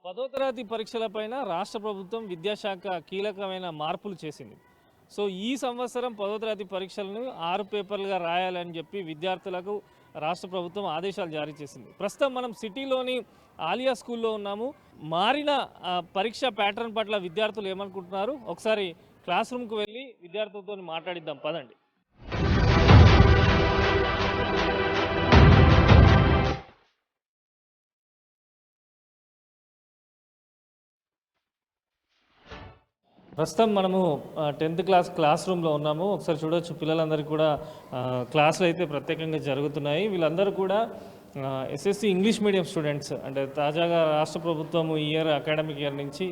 పదో తరగతి పరీక్షలపైన రాష్ట్ర ప్రభుత్వం విద్యాశాఖ కీలకమైన మార్పులు చేసింది. సో ఈ సంవత్సరం పదో తరగతి పరీక్షలను 6 పేపర్లుగా రాయాలని చెప్పి విద్యార్థులకు రాష్ట్ర ప్రభుత్వం ఆదేశాలు జారీ చేసింది. ప్రస్తుతం మనం సిటీలోని ఆలియా స్కూల్లో ఉన్నాము. మారిన పరీక్ష ప్యాటర్న్ పట్ల విద్యార్థులు ఏమనుకుంటున్నారు, ఒకసారి క్లాస్ రూమ్కి వెళ్ళి విద్యార్థులతో మాట్లాడిద్దాం పదండి. ప్రస్తుతం మనము 10th క్లాస్ రూమ్లో ఉన్నాము. ఒకసారి చూడవచ్చు, పిల్లలందరికీ కూడా క్లాసులు అయితే ప్రత్యేకంగా జరుగుతున్నాయి. వీళ్ళందరూ కూడా ఎస్ఎస్సి ఇంగ్లీష్ మీడియం స్టూడెంట్స్. అంటే తాజాగా రాష్ట్ర ప్రభుత్వం ఈ అకాడమిక్ ఇయర్ నుంచి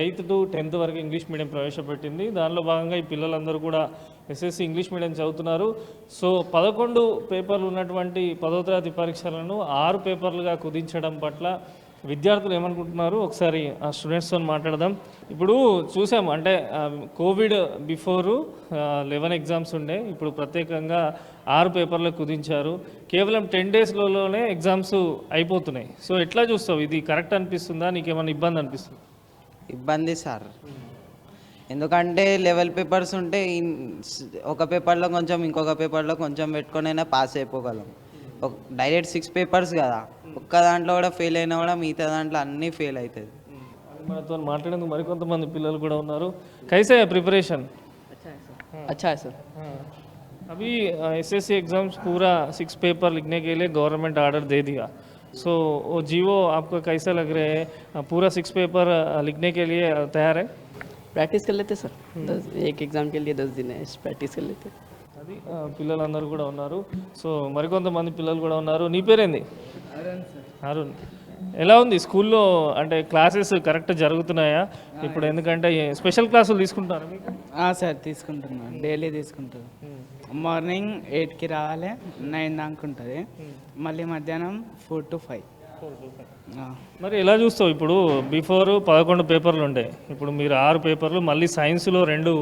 8th to 10th వరకు ఇంగ్లీష్ మీడియం ప్రవేశపెట్టింది. దానిలో భాగంగా ఈ పిల్లలందరూ కూడా ఎస్ఎస్సి ఇంగ్లీష్ మీడియం చదువుతున్నారు. సో 11 పేపర్లు ఉన్నటువంటి 10వ తరగతి పరీక్షలను 6 పేపర్లుగా కుదించడం పట్ల విద్యార్థులు ఏమనుకుంటున్నారు, ఒకసారి ఆ స్టూడెంట్స్తో మాట్లాడదాం. ఇప్పుడు చూసాము, అంటే కోవిడ్ బిఫోరు 11 ఎగ్జామ్స్ ఉండే, ఇప్పుడు ప్రత్యేకంగా 6 పేపర్లకు కుదించారు. కేవలం 10 డేస్లోనే ఎగ్జామ్స్ అయిపోతున్నాయి. సో ఎట్లా చూస్తావు, ఇది కరెక్ట్ అనిపిస్తుందా, నీకేమైనా ఇబ్బంది అనిపిస్తుంది? ఇబ్బంది సార్, ఎందుకంటే లెవెల్ పేపర్స్ ఉంటే ఒక పేపర్లో కొంచెం ఇంకొక పేపర్లో కొంచెం పెట్టుకొని పాస్ అయిపోగలం. డైరెక్ట్ 6 పేపర్స్ కదా, ఒక్క దాంట్లో కూడా ఫెయిల్ అయినా కూడా మిగతా దాంట్లో అన్నీ ఫెయిల్ అవుతుంది. మనతో మాట్లాడేందుకు మరికొంతమంది పిల్లలు కూడా ఉన్నారు. కైసే ప్రిపరేషన్? अच्छा है सर। अभी एसएससी एग्जाम्स पूरा 6 पेपर लिखने के लिए गवर्नमेंट ऑर्डर दे दिया. सो वो जीवो आपको कैसा लग रहे हैं, पूरा 6 पेपर लिखने के लिए तैयार है? प्रैक्टिस कर लेते सर, 1 एग्ज़ाम के लिए 10 दिन है, प्रैक्टिस कर लेते. అది పిల్లలందరూ కూడా ఉన్నారు. సో మరికొంతమంది పిల్లలు కూడా ఉన్నారు. నీ పేరేంది? అరుణ్. ఎలా ఉంది స్కూల్లో, అంటే క్లాసెస్ కరెక్ట్ జరుగుతున్నాయా ఇప్పుడు? ఎందుకంటే స్పెషల్ క్లాసులు తీసుకుంటారు మీకు? సార్ తీసుకుంటున్నాను, డైలీ తీసుకుంటాను. మార్నింగ్ 8కి రావాలి, 9 దాకా ఉంటుంది. మళ్ళీ మధ్యాహ్నం 4 to 5. మరి ఎలా చూస్తావు, ఇప్పుడు బిఫోర్ 11 పేపర్లు ఉండే, ఇప్పుడు మీరు 6 పేపర్లు, మళ్ళీ సైన్స్లో 2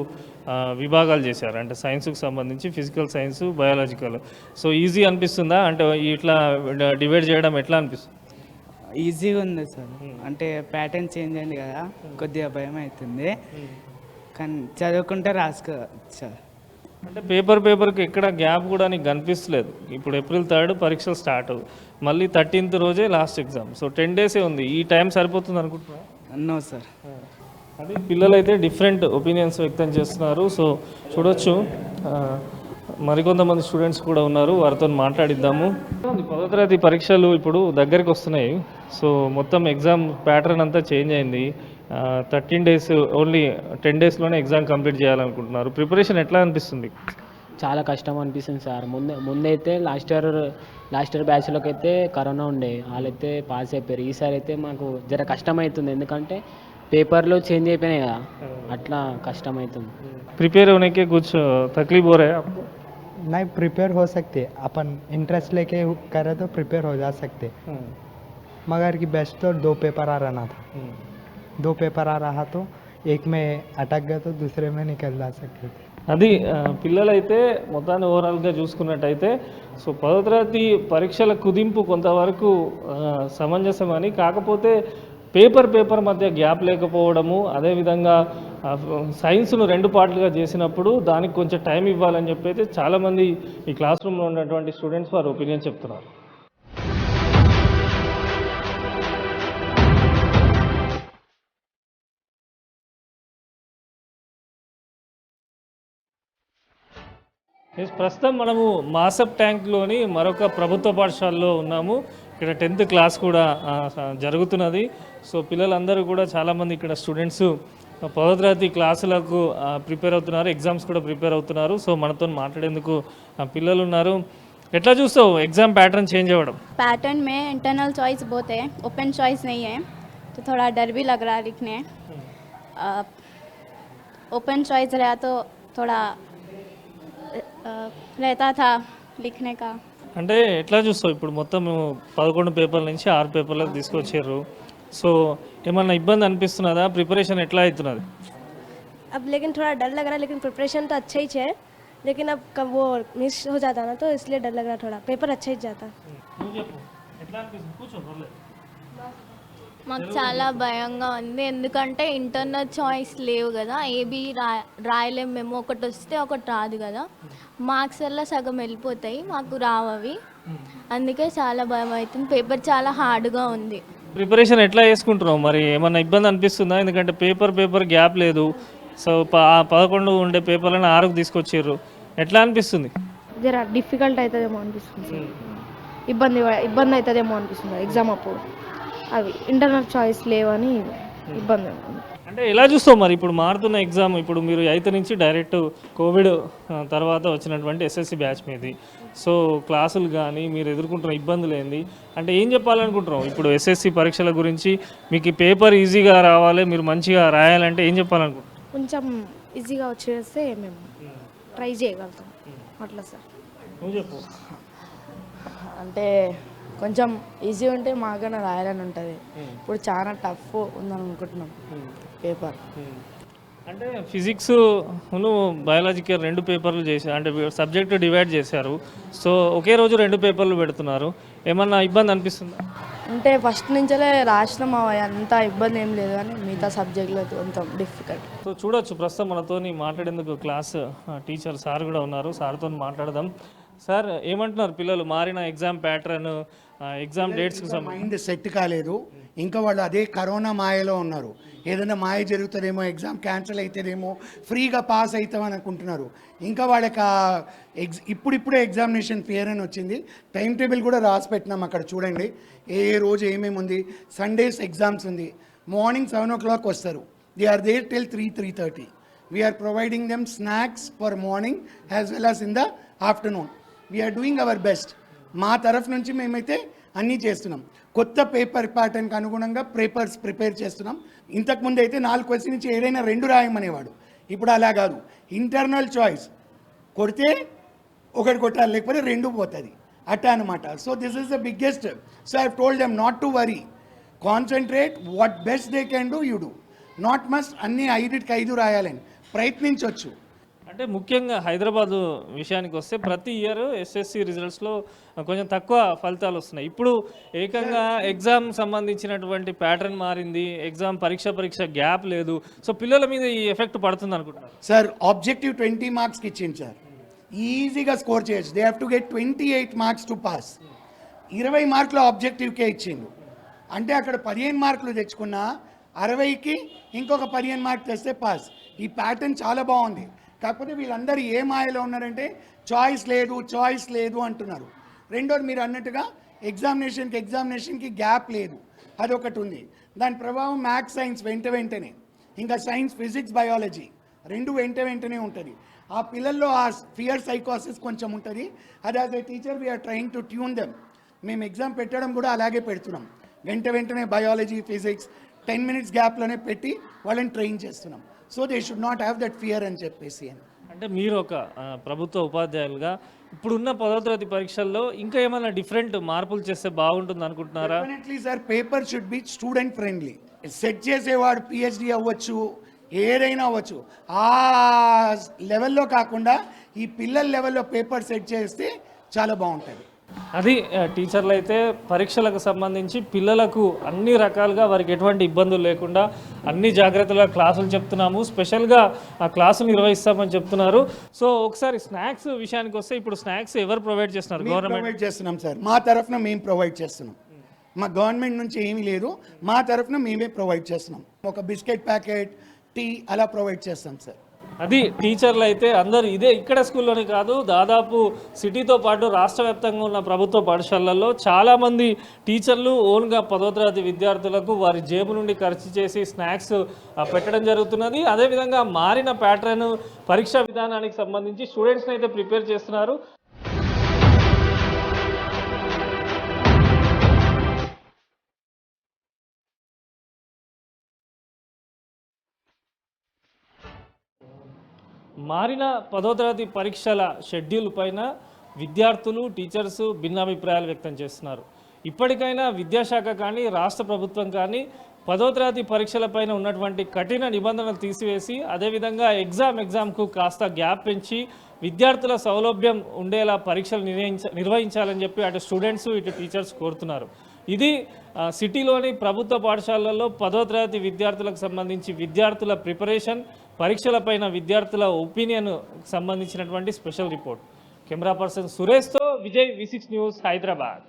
విభాగాలు చేశారు. అంటే సైన్స్కి సంబంధించి physical science, biological. So easy అనిపిస్తుందా, అంటే ఇట్లా డివైడ్ చేయడం ఎట్లా అనిపిస్తుంది? ఈజీగా ఉంది సార్, అంటే ప్యాటర్న్ చేంజ్ అయింది కదా, కొద్దిగా భయం అవుతుంది. కానీ చదువుకుంటే రాసుకోవచ్చు సార్. అంటే పేపర్కి ఎక్కడ గ్యాప్ కూడా నీకు కనిపిస్తలేదు. ఇప్పుడు April 3 పరీక్షలు స్టార్ట్, మళ్ళీ 13th రోజే లాస్ట్ ఎగ్జామ్. సో 10 డేసే ఉంది. ఈ టైం సరిపోతుంది అనుకుంటున్నా? No sir. అది పిల్లలైతే డిఫరెంట్ ఒపీనియన్స్ వ్యక్తం చేస్తున్నారు. సో చూడొచ్చు, మరికొంతమంది స్టూడెంట్స్ కూడా ఉన్నారు, వారితో మాట్లాడిద్దాము. 10వ తరగతి పరీక్షలు ఇప్పుడు దగ్గరికి వస్తున్నాయి. సో మొత్తం ఎగ్జామ్ ప్యాటర్న్ అంతా చేంజ్ అయింది. 13 డేస్, ఓన్లీ 10 డేస్లోనే ఎగ్జామ్ కంప్లీట్ చేయాలనుకుంటున్నారు. ప్రిపరేషన్ ఎట్లా అనిపిస్తుంది? చాలా కష్టం అనిపిస్తుంది సార్. ముందైతే లాస్ట్ ఇయర్ బ్యాచ్లోకి అయితే కరోనా ఉండే, వాళ్ళైతే పాస్ అయిపోయారు. ఈసారి అయితే మాకు జర కష్టం అవుతుంది, ఎందుకంటే పేపర్లు చేంజ్ అయిపోయినాయి కదా, అట్లా కష్టం అవుతుంది. प्रिपेयर होने के कुछ तकलीफ हो रहा है आपको? नहीं, प्रिपेयर हो सकते, अपन इंटरेस्ट लेके करे तो प्रिपेयर हो जा सकते. मगर कि बेस्ट तो 2 पेपर आ रहा था. 2 पेपर आ रहा तो एक में अटक गए तो दूसरे में निकल जा सकते थे. అది పిల్లలైతే మొత్తాన్ని ఓవరాల్గా చూసుకున్నట్టయితే, సో 10వ తరగతి పరీక్షల కుదింపు కొంతవరకు సమంజసమని, కాకపోతే పేపర్ మధ్య గ్యాప్ లేకపోవడము, అదేవిధంగా సైన్స్ను 2 పార్ట్లుగా చేసినప్పుడు దానికి కొంచెం టైం ఇవ్వాలని చెప్పి అయితే చాలామంది ఈ క్లాస్ రూమ్లో ఉన్నటువంటి స్టూడెంట్స్ వారి ఒపీనియన్ చెప్తున్నారు. ప్రస్తుతం మనము మాసప్ ట్యాంక్లోని మరొక ప్రభుత్వ పాఠశాలలో ఉన్నాము. ఇక్కడ 10th క్లాస్ కూడా జరుగుతున్నది. సో పిల్లలందరూ కూడా చాలామంది ఇక్కడ స్టూడెంట్స్ 10వ తరగతి క్లాసులకు ప్రిపేర్ అవుతున్నారు, ఎగ్జామ్స్ కూడా ప్రిపేర్ అవుతున్నారు. సో మనతో మాట్లాడేందుకు పిల్లలు ఉన్నారు. ఎట్లా చూస్తావు ఎగ్జామ్ ప్యాటర్న్ చేంజ్ అవ్వడం? पैटर्न में इंटरनल चॉइस बहुत है, ओपन चॉइस नहीं है, तो थोड़ा डर भी लग रहा है लिखने. ओपन चॉइस रहा तो थोड़ा रहता था लिखने का. అంటే ఎట్లా చూస్తావు, ఇప్పుడు మొత్తం 11 పేపర్ల నుంచి 6 పేపర్లకు తీసుకొచ్చారు. సో ఏమన్నా ఇబ్బంది అనిపిస్తున్నదా, ప్రిపరేషన్ ఎట్లా అవుతున్నది? अब लेकिन थोड़ा डर लग रहा है, लेकिन प्रिपरेशन तो अच्छा ही है, लेकिन अब कब वो मिस हो जाता ना, तो इसलिए डर लग रहा है. थोड़ा पेपर अच्छा ही जाता. నువ్వు చెప్పు, ఎట్లా అనిపిస్తుంది? కూర్చో, పర్లేదు. మాకు చాలా భయంగా ఉంది, ఎందుకంటే ఇంటర్నల్ చాయిస్ లేవు కదా, ఏబీ రాయలేము మేము, ఒకటి వస్తే ఒకటి రాదు కదా, మార్క్స్ వల్ల సగం వెళ్ళిపోతాయి, మాకు రావవి, అందుకే చాలా భయం అవుతుంది. పేపర్ చాలా హార్డ్గా ఉంది. ప్రిపరేషన్ ఎట్లా చేసుకుంటున్నావు మరి? ఏమన్నా ఇబ్బంది అనిపిస్తుందా? ఎందుకంటే పేపర్ గ్యాప్ లేదు. సో 11 ఉండే పేపర్లను 6కు తీసుకొచ్చారు, ఎట్లా అనిపిస్తుంది? జర డిఫికల్ట్ అవుతుందేమో అనిపిస్తుంది సార్. ఇబ్బంది అవుతుందేమో అనిపిస్తుంది ఎగ్జామ్ అప్పుడు, అవి ఇంటర్నల్ చాయిస్ లేవని ఇబ్బంది. అంటే ఎలా చూస్తావు మరి ఇప్పుడు మారుతున్న ఎగ్జామ్? ఇప్పుడు మీరు 8th నుంచి డైరెక్ట్ కోవిడ్ తర్వాత వచ్చినటువంటి ఎస్ఎస్సి బ్యాచ్ మీది. సో క్లాసులు కానీ మీరు ఎదుర్కొంటున్న ఇబ్బందులు ఏంది అంటే ఏం చెప్పాలనుకుంటున్నావు? ఇప్పుడు ఎస్ఎస్సి పరీక్షల గురించి మీకు పేపర్ ఈజీగా రావాలి, మీరు మంచిగా రాయాలంటే ఏం చెప్పాలనుకుంటున్నావు? కొంచెం ఈజీగా వచ్చేస్తే మేము ట్రై చేయగలుగుతాం అట్లా సార్. నువ్వు చెప్పు. అంటే కొంచెం ఈజీ ఉంటే మాకైనా రాయాలని ఉంటుంది. ఇప్పుడు చాలా టఫ్ ఉందని అనుకుంటున్నాం పేపర్. అంటే ఫిజిక్స్ బయాలజీకి 2 పేపర్లు చేశారు, అంటే సబ్జెక్ట్ డివైడ్ చేశారు. సో ఒకే రోజు 2 పేపర్లు పెడుతున్నారు, ఏమన్నా ఇబ్బంది అనిపిస్తుందా? అంటే ఫస్ట్ నుంచే రాసినాం, అంత ఇబ్బంది ఏం లేదు, కానీ మిగతా సబ్జెక్టులో కొంచెం డిఫికల్ట్. సో చూడొచ్చు ప్రస్తుతం మనతోని మాట్లాడేందుకు క్లాస్ టీచర్ సార్ కూడా ఉన్నారు, సార్తో మాట్లాడదాం. సార్ ఏమంటున్నారు పిల్లలు? మారిన ఎగ్జామ్ ప్యాటర్న్, ఎగ్జామ్ డేట్స్కి మైండ్ సెట్ కాలేదు, ఇంకా వాళ్ళు అదే కరోనా మాయలో ఉన్నారు. ఏదైనా మాయ జరుగుతుందేమో, ఎగ్జామ్ క్యాన్సిల్ అవుతుందేమో, ఫ్రీగా పాస్ అవుతామని అనుకుంటున్నారు. ఇంకా వాళ్ళకి ఇప్పుడిప్పుడే ఎగ్జామినేషన్ ఫియర్ అని వచ్చింది. టైం టేబుల్ కూడా రాసి పెట్టినాం అక్కడ చూడండి, ఏ రోజు ఏమేమి ఉంది. సండేస్ ఎగ్జామ్స్ ఉంది, మార్నింగ్ 7 o'clock వస్తారు. They are there till 3:30. We're providing them snacks for morning as well as in the afternoon. We're doing our best. మా తరఫు నుంచి మేమైతే అన్నీ చేస్తున్నాం. కొత్త పేపర్ ప్యాటర్న్కి అనుగుణంగా పేపర్స్ ప్రిపేర్ చేస్తున్నాం. ఇంతకుముందు అయితే 4 క్వశ్చన్ నుంచి ఏదైనా 2 రాయమనేవాడు, ఇప్పుడు అలా కాదు. ఇంటర్నల్ చాయిస్ కొడితే ఒకటి కొట్టాలి, లేకపోతే 2 పోతుంది అట్టా అనమాట. So this is the biggest. So I told them not to worry, concentrate, what best they can do you do. Not must అన్నీ 5కి 5 రాయాలని ప్రయత్నించవచ్చు. అంటే ముఖ్యంగా హైదరాబాద్ విషయానికి వస్తే ప్రతి ఇయర్ ఎస్ఎస్సి రిజల్ట్స్లో కొంచెం తక్కువ ఫలితాలు వస్తున్నాయి. ఇప్పుడు ఏకంగా ఎగ్జామ్ సంబంధించినటువంటి ప్యాటర్న్ మారింది, ఎగ్జామ్ పరీక్ష గ్యాప్ లేదు. సో పిల్లల మీద ఈ ఎఫెక్ట్ పడుతుంది అనుకుంటున్నారు సార్? ఆబ్జెక్టివ్ 20 మార్క్స్కి ఇచ్చింది సార్, ఈజీగా స్కోర్ చేయొచ్చు. They have to get 28 marks to pass. 20 మార్కులు ఆబ్జెక్టివ్కే ఇచ్చిండు, అంటే అక్కడ 15 మార్కులు తెచ్చుకున్నా 60కి ఇంకొక 15 మార్కులు తెస్తే పాస్. ఈ ప్యాటర్న్ చాలా బాగుంది. కాకపోతే వీళ్ళందరూ ఏ మాయలో ఉన్నారంటే చాయిస్ లేదు అంటున్నారు. రెండోది మీరు అన్నట్టుగా ఎగ్జామినేషన్కి గ్యాప్ లేదు, అదొకటి ఉంది. దాని ప్రభావం మ్యాథ్స్ సైన్స్ వెంటనే, ఇంకా సైన్స్ ఫిజిక్స్ బయాలజీ 2 వెంటనే ఉంటుంది. ఆ పిల్లల్లో ఆ ఫియర్ సైకోసిస్ కొంచెం ఉంటుంది. అది as a teacher we're trying to tune them. మేము ఎగ్జామ్ పెట్టడం కూడా అలాగే పెడుతున్నాం, వెంటనే బయాలజీ ఫిజిక్స్ 10 minutes గ్యాప్లోనే పెట్టి వాళ్ళని ట్రైన్ చేస్తున్నాం. So they should not have that fear అని చెప్పేసి. అంటే మీరు ఒక ప్రభుత్వ ఉపాధ్యాయులుగా ఇప్పుడున్న 10వ తరగతి పరీక్షల్లో ఇంకా ఏమైనా డిఫరెంట్ మార్పులు చేస్తే బాగుంటుంది అనుకుంటున్నారా? Definitely sir, paper should be student friendly. Set చేసేవాడు పిహెచ్డి అవ్వచ్చు, ఏదైనా అవ్వచ్చు, ఆ లెవెల్లో కాకుండా ఈ పిల్లల లెవెల్లో పేపర్ సెట్ చేస్తే చాలా బాగుంటుంది. అది టీచర్లు అయితే పరీక్షలకు సంబంధించి పిల్లలకు అన్ని రకాలుగా వారికి ఎటువంటి ఇబ్బందులు లేకుండా అన్ని జాగ్రత్తలుగా క్లాసులు చెప్తున్నాము, స్పెషల్గా ఆ క్లాసులు నిర్వహిస్తామని చెప్తున్నారు. సో ఒకసారి స్నాక్స్ విషయానికి వస్తే ఇప్పుడు స్నాక్స్ ఎవరు ప్రొవైడ్ చేస్తున్నారు? గవర్నమెంట్ ప్రొవైడ్ చేస్తున్నాం సార్, మా తరఫున మేము ప్రొవైడ్ చేస్తున్నాం. మా గవర్నమెంట్ నుంచి ఏమీ లేదు, మా తరఫున మేమే ప్రొవైడ్ చేస్తున్నాం. ఒక బిస్కెట్ ప్యాకెట్, టీ అలా ప్రొవైడ్ చేస్తాం సార్. అది టీచర్లు అయితే అందరూ ఇదే ఇక్కడ స్కూల్లోనే కాదు, దాదాపు సిటీతో పాటు రాష్ట్ర వ్యాప్తంగా ఉన్న ప్రభుత్వ పాఠశాలల్లో చాలామంది టీచర్లు ఓన్గా 10వ తరగతి విద్యార్థులకు వారి జేబు నుండి ఖర్చు చేసి స్నాక్స్ పెట్టడం జరుగుతున్నది. అదేవిధంగా మారిన ప్యాటర్న్ పరీక్షా విధానానికి సంబంధించి స్టూడెంట్స్ని అయితే ప్రిపేర్ చేస్తున్నారు. మారిన 10వ తరగతి పరీక్షల షెడ్యూల్ పైన విద్యార్థులు, టీచర్స్ భిన్నాభిప్రాయాలు వ్యక్తం చేస్తున్నారు. ఇప్పటికైనా విద్యాశాఖ కానీ రాష్ట్ర ప్రభుత్వం కానీ 10వ తరగతి పరీక్షలపైన ఉన్నటువంటి కఠిన నిబంధనలు తీసివేసి అదేవిధంగా ఎగ్జామ్కు కాస్త గ్యాప్ పెంచి విద్యార్థుల సౌలభ్యం ఉండేలా పరీక్షలు నిర్వహించాలని చెప్పి అటు స్టూడెంట్స్ ఇటు టీచర్స్ కోరుతున్నారు. ఇది సిటీలోని ప్రభుత్వ పాఠశాలల్లో 10వ తరగతి విద్యార్థులకు సంబంధించి విద్యార్థుల ప్రిపరేషన్, పరీక్షలపైన విద్యార్థుల ఒపీనియన్ సంబంధించినటువంటి స్పెషల్ రిపోర్ట్. కెమెరా పర్సన్ సురేష్తో విజయ్, V6 న్యూస్, హైదరాబాద్.